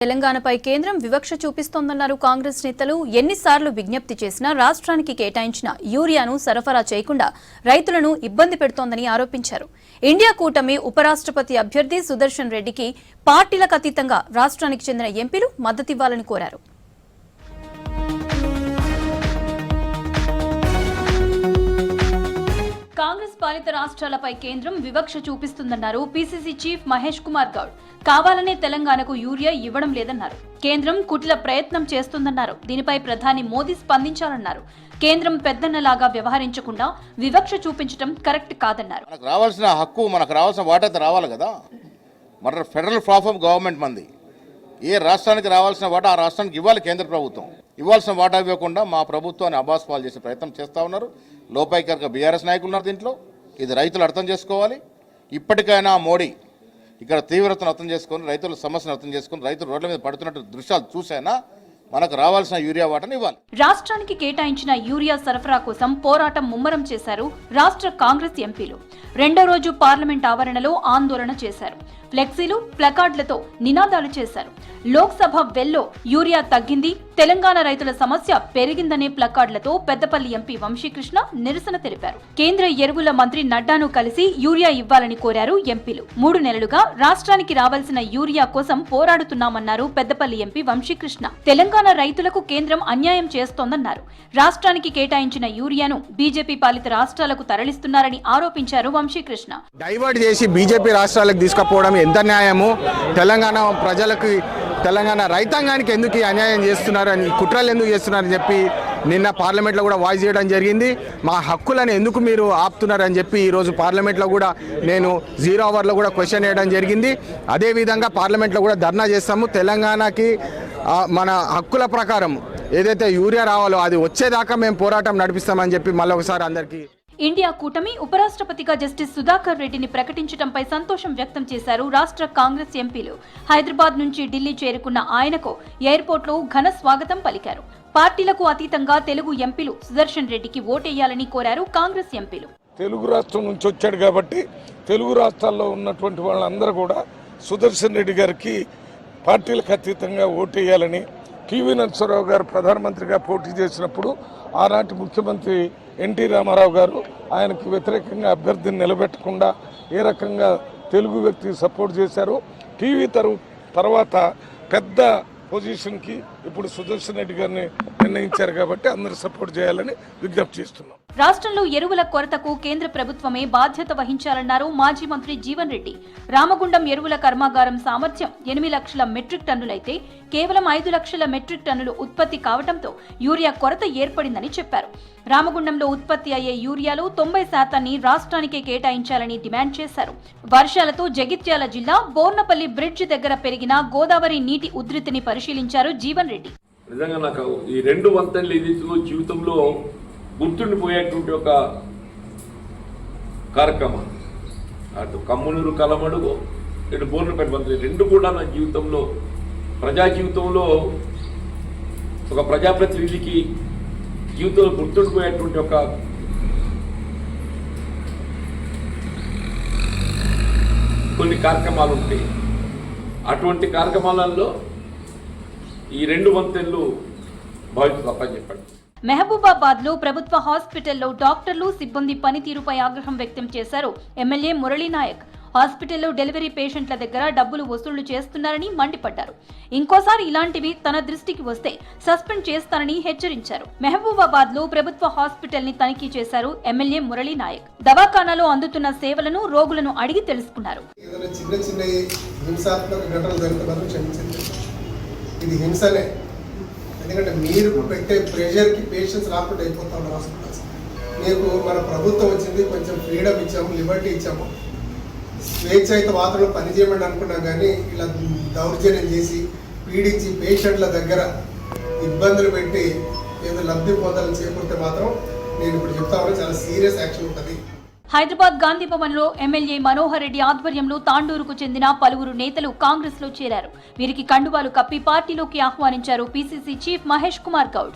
తెలంగాణపై కేంద్రం వివక్ష చూపిస్తోందన్నారు కాంగ్రెస్ నేతలు. ఎన్నిసార్లు విజ్ఞప్తి చేసినా రాష్ట్రానికి కేటాయించిన యూరియాను సరఫరా చేయకుండా రైతులను ఇబ్బంది పెడుతోందని ఆరోపించారు. ఇండియా కూటమి ఉపరాష్ట్రపతి అభ్యర్థి సుదర్శన్ రెడ్డికి పార్టీలకు అతీతంగా రాష్ట్రానికి చెందిన ఎంపీలు మద్దతివ్వాలని కోరారు. కాంగ్రెస్ పాలిత రాష్ట్రాలపై కేంద్రం వివక్ష చూపిస్తుందన్నారు పీసీసీ చీఫ్ మహేష్ కుమార్ గౌడ్. కావాలనే తెలంగాణకు యూరియా ఇవ్వడం లేదన్నారు. కేంద్రం కుటిల ప్రయత్నం చేస్తుందన్నారు. దీనిపై ప్రధాని మోదీ స్పందించాలన్నారు. కేంద్రం పెద్దన్నలాగా వ్యవహరించకుండా వివక్ష చూపించడం కరెక్ట్ కాదన్నారు. మనకు రావాల్సిన హక్కు, మనకు రావాల్సిన వాటా రావాలి కదా. మన ఫెడరల్ ప్లాట్ఫామ్ గవర్నమెంట్ మంది. ఏ రాష్ట్రానికి రావాల్సిన వాటా ఆ రాష్ట్రానికి ఇవ్వాలి. కేంద్ర ప్రభుత్వం ఇవ్వాల్సిన వాటా ఇవ్వకుండా మా ప్రభుత్వాన్ని అబాస్ పాలు చేసే ప్రయత్నం చేస్తూ ఉన్నారు. లోపాయికరగా బీఆర్ఎస్ నాయకులు ఉన్నారు దీంట్లో. ఇది రైతులు అర్థం చేసుకోవాలి. ఇప్పటికైనా మోడీ ఇక్కడ తీవ్రతను అర్థం చేసుకొని, రైతుల సమస్యను అర్థం చేసుకొని, రైతులు రోడ్ల మీద పడుతున్నట్టు దృశ్యాలు చూసైనా మనకు రావాల్సిన యూరియా వాటాను ఇవ్వాలి. రాష్ట్రానికి కేటాయించిన యూరియా సరఫరా కోసం పోరాటం ముమ్మరం చేశారు రాష్ట్ర కాంగ్రెస్ ఎంపీలు. రెండో రోజు పార్లమెంట్ ఆవరణలో ఆందోళన చేశారు. ఫ్లెక్సీలు, ప్లకార్డులతో నినాదాలు చేశారు. లోక్సభ వెల్లో యూరియా తగ్గింది, తెలంగాణ రైతుల సమస్య పెరిగిందనే ప్లకార్డులతో పెద్దపల్లి ఎంపీ వంశీకృష్ణ నిరసన తెలిపారు. కేంద్ర ఎరువుల మంత్రి నడ్డాను కలిసి యూరియా ఇవ్వాలని కోరారు ఎంపీలు. 3 నెలలుగా రాష్ట్రానికి రావాల్సిన యూరియా కోసం పోరాడుతున్నామన్నారు పెద్దపల్లి ఎంపీ వంశీకృష్ణ. తెలంగాణ రైతులకు కేంద్రం అన్యాయం చేస్తోందన్నారు. రాష్ట్రానికి కేటాయించిన యూరియాను బీజేపీ పాలిత రాష్ట్రాలకు తరలిస్తున్నారని ఆరోపించారు వంశీకృష్ణ. డైవర్ట్ చేసి బీజేపీ రాష్ట్రాలకు తీసుకుపోవడం ఎంత న్యాయము? తెలంగాణ ప్రజలకు, తెలంగాణ రైతాంగానికి ఎందుకు అన్యాయం చేస్తున్నారు అని, కుట్రలు ఎందుకు చేస్తున్నారని చెప్పి నిన్న పార్లమెంట్లో కూడా వాయిస్ చేయడం జరిగింది. మా హక్కులను ఎందుకు మీరు ఆపుతున్నారని చెప్పి ఈరోజు పార్లమెంట్లో కూడా నేను 0 అవర్లో కూడా క్వశ్చన్ వేయడం జరిగింది. అదేవిధంగా పార్లమెంట్లో కూడా ధర్నా చేస్తాము. తెలంగాణకి మన హక్కుల ప్రకారం ఏదైతే యూరియా రావాలో అది వచ్చేదాకా మేము పోరాటం నడిపిస్తామని చెప్పి మళ్ళీ ఒకసారి అందరికీ. ఇండియా కూటమి ఉపరాష్ట్రపతిగా జస్టిస్ సుధాకర్ రెడ్డిని ప్రకటించడంపై సంతోషం వ్యక్తం చేశారు రాష్ట్ర కాంగ్రెస్ ఎంపీలు. హైదరాబాద్ నుంచి ఢిల్లీ చేరుకున్న ఆయనకు ఎయిర్పోర్ట్లో ఘన స్వాగతం పలికారు. పార్టీలకు అతీతంగా తెలుగు ఎంపీలు సుదర్శన్ రెడ్డికి ఓటేయాలని కోరారు కాంగ్రెస్ ఎంపీలు. తెలుగు రాష్ట్రం నుంచి వచ్చాడు కాబట్టి తెలుగు రాష్ట్రాల్లో ఉన్నటువంటి వాళ్ళందరూ కూడా సుదర్శన్ రెడ్డి గారికి పార్టీలకు అతీతంగా ఓటేయాలని, పివి నరసింహారావు గారు ప్రధానమంత్రిగా పోటీ చేసినప్పుడు ఆనాటి ముఖ్యమంత్రి ఎన్టీ రామారావు గారు ఆయనకు వ్యతిరేకంగా అభ్యర్థిని నిలబెట్టకుండా ఏ రకంగా తెలుగు వ్యక్తికి సపోర్ట్ చేశారు. టీవీ తర్వాత పెద్ద పొజిషన్కి ఇప్పుడు సుదర్శన్ రెడ్డి గారిని నిర్ణయించారు కాబట్టి అందరూ సపోర్ట్ చేయాలని విజ్ఞప్తి చేస్తున్నాం. రాష్ట్రంలో ఎరువుల కొరతకు కేంద్ర ప్రభుత్వమే బాధ్యత వహించాలన్నారు మాజీ మంత్రి జీవన్ రెడ్డి. రామగుండం ఎరువుల కర్మాగారం సామర్థ్యం 8 లక్షల మెట్రిక్ టన్నులైతే కేవలం 5 లక్షల మెట్రిక్ టన్నులు ఉత్పత్తి కావడంతో యూరియా కొరత ఏర్పడిందని చెప్పారు. రామగుండంలో ఉత్పత్తి అయ్యే యూరియాలో 90% రాష్ట్రానికే కేటాయించాలని డిమాండ్ చేశారు. వర్షాలతో జగిత్యాల జిల్లా బోర్నపల్లి బ్రిడ్జ్ దగ్గర పెరిగిన గోదావరి నీటి ఉధృతిని పరిశీలించారు జీవన్ రెడ్డి. నిజంగా నాకు ఈ 2 వంతెనలు ఏదైతుందో జీవితంలో గుర్తుండిపోయేటువంటి ఒక కార్యక్రమం. అటు కమ్మునూరు కలమడుగు, ఇటు బోర్నపల్లి వంతెన 2 కూడా నా జీవితంలో, ప్రజా జీవితంలో ఒక ప్రజాప్రతినిధికి జీవితంలో గుర్తుండిపోయేటువంటి ఒక కొన్ని కార్యక్రమాలు ఉంటాయి. అటువంటి కార్యక్రమాలలో ఈ 2 వంతెనలు భావిస్తూ తప్పని చెప్పండి. మహబూబాబాద్ లో ప్రభుత్వ హాస్పిటల్లో డాక్టర్లు, సిబ్బంది పనితీరుపై ఆగ్రహం వ్యక్తం చేశారు ఎమ్మెల్యే మురళీనాయక్. హాస్పిటల్లో డెలివరీ పేషెంట్ల దగ్గర డబ్బులు వసూళ్లు చేస్తున్నారని మండిపడ్డారు. ఇంకోసారి ఇలాంటివి తన దృష్టికి వస్తే సస్పెండ్ చేస్తానని హెచ్చరించారు. మహబూబాబాద్ లో ప్రభుత్వ హాస్పిటల్ ని తనిఖీ చేశారు ఎమ్మెల్యే మురళీనాయక్. దవాఖానాలో అందుతున్న సేవలను రోగులను అడిగి తెలుసుకున్నారు. ఎందుకంటే మీరు పెట్టే ప్రెషర్కి పేషెంట్స్ రాకుండా అయిపోతా ఉన్నారు హాస్పిటల్స్. మీకు మన ప్రభుత్వం వచ్చింది, కొంచెం ఫ్రీడమ్ ఇచ్చాము, లిబర్టీ ఇచ్చాము, స్వేచ్ఛాయుత వాతావరణంలో పనిచేయమని అనుకున్నాం. కానీ ఇలా దౌర్జన్యం చేసి పీడించి పేషెంట్ల దగ్గర ఇబ్బందులు పెట్టి ఏదో లబ్ధి పొందాలని చేకూరితే మాత్రం నేను ఇప్పుడు చెప్తా ఉన్నా చాలా సీరియస్ యాక్షన్ ఉంటుంది. హైదరాబాద్ గాంధీ భవన్ లో ఎమ్మెల్యే మనోహర్ రెడ్డి ఆధ్వర్యంలో తాండూరుకు చెందిన పలువురు నేతలు కాంగ్రెస్ లో చేరారు. వీరికి కండువాలు కప్పి పార్టీలోకి ఆహ్వానించారు పీసీసీ చీఫ్ మహేష్ కుమార్ గౌడ్.